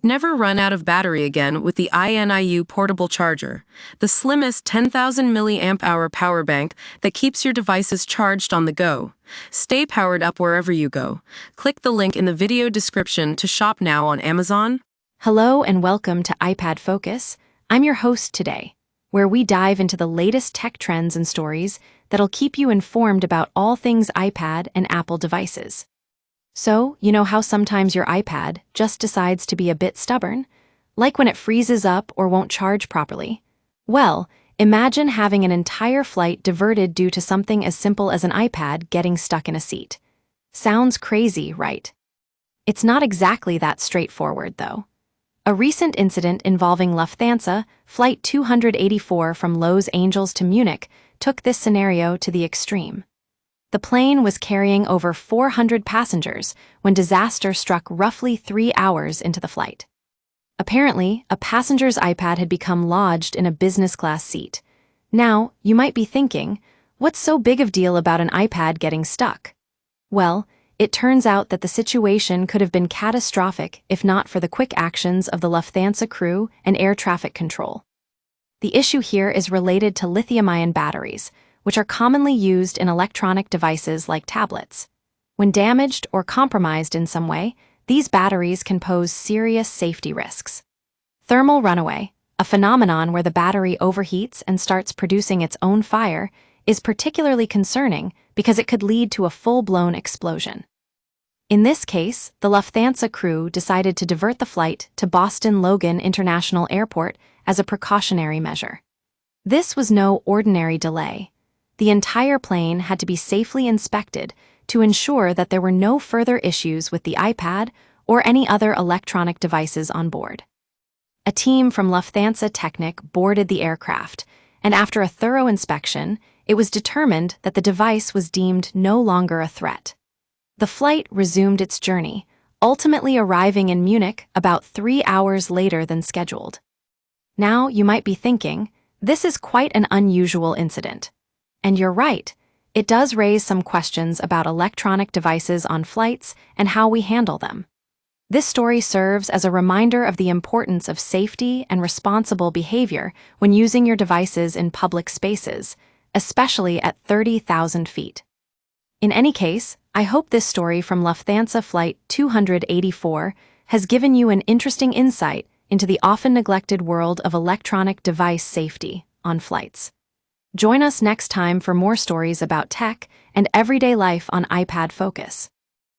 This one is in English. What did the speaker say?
Never run out of battery again with the INIU portable charger, the slimmest 10,000 milliamp hour power bank that keeps your devices charged on the go. Stay powered up wherever you go. Click the link in the video description to shop now on Amazon. Hello and welcome to iPad Focus. I'm your host today, where we dive into the latest tech trends and stories that'll keep you informed about all things iPad and Apple devices. So, you know how sometimes your iPad just decides to be a bit stubborn? Like when it freezes up or won't charge properly? Well, imagine having an entire flight diverted due to something as simple as an iPad getting stuck in a seat. Sounds crazy, right? It's not exactly that straightforward, though. A recent incident involving Lufthansa, Flight 284 from Los Angeles to Munich, took this scenario to the extreme. The plane was carrying over 400 passengers when disaster struck roughly 3 hours into the flight. Apparently, a passenger's iPad had become lodged in a business-class seat. Now, you might be thinking, what's so big of a deal about an iPad getting stuck? Well, it turns out that the situation could have been catastrophic if not for the quick actions of the Lufthansa crew and air traffic control. The issue here is related to lithium-ion batteries, which are commonly used in electronic devices like tablets. When damaged or compromised in some way, these batteries can pose serious safety risks. Thermal runaway, a phenomenon where the battery overheats and starts producing its own fire, is particularly concerning because it could lead to a full-blown explosion. In this case, the Lufthansa crew decided to divert the flight to Boston Logan International Airport as a precautionary measure. This was no ordinary delay. The entire plane had to be safely inspected to ensure that there were no further issues with the iPad or any other electronic devices on board. A team from Lufthansa Technik boarded the aircraft, and after a thorough inspection, it was determined that the device was deemed no longer a threat. The flight resumed its journey, ultimately arriving in Munich about 3 hours later than scheduled. Now you might be thinking, this is quite an unusual incident. And you're right, it does raise some questions about electronic devices on flights and how we handle them. This story serves as a reminder of the importance of safety and responsible behavior when using your devices in public spaces, especially at 30,000 feet. In any case, I hope this story from Lufthansa Flight 284 has given you an interesting insight into the often neglected world of electronic device safety on flights. Join us next time for more stories about tech and everyday life on iPad Focus.